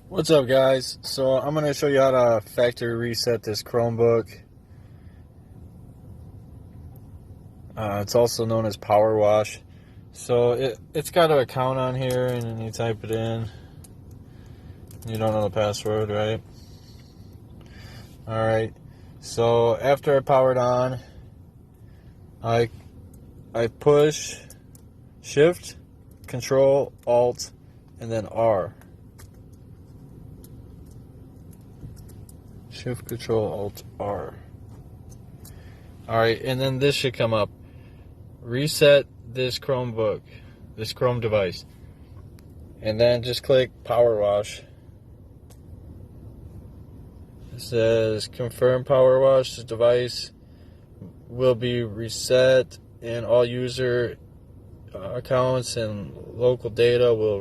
What's up, guys? So I'm going to show you how to factory reset this Chromebook. It's also known as Powerwash. So it's got an account on here, and then you type it in. You don't know the password, right? Alright, so after I power it on, I push Shift Ctrl Alt and then R. Shift Ctrl Alt R. Alright, and then this should come up. Reset this Chromebook, this Chrome device. And then just click Powerwash. It says confirm Powerwash. The device will be reset and all user accounts and local data will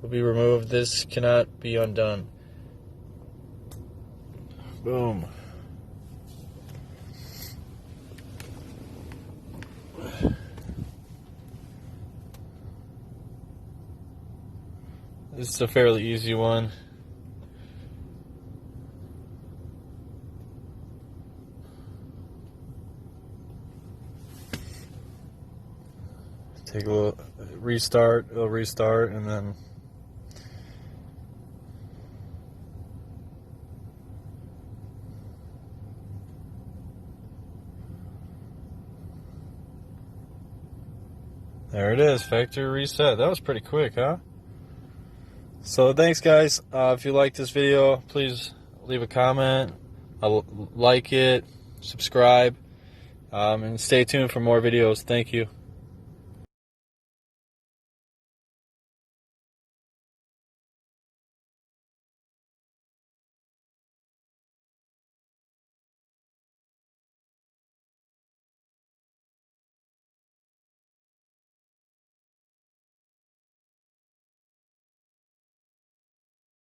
be removed. This cannot be undone. Boom. This is a fairly easy one. Take a little restart, it'll restart, and then there it is, factory reset. That was pretty quick, huh? So thanks, guys. If you like this video, please leave a comment, like it, subscribe, and stay tuned for more videos. Thank you.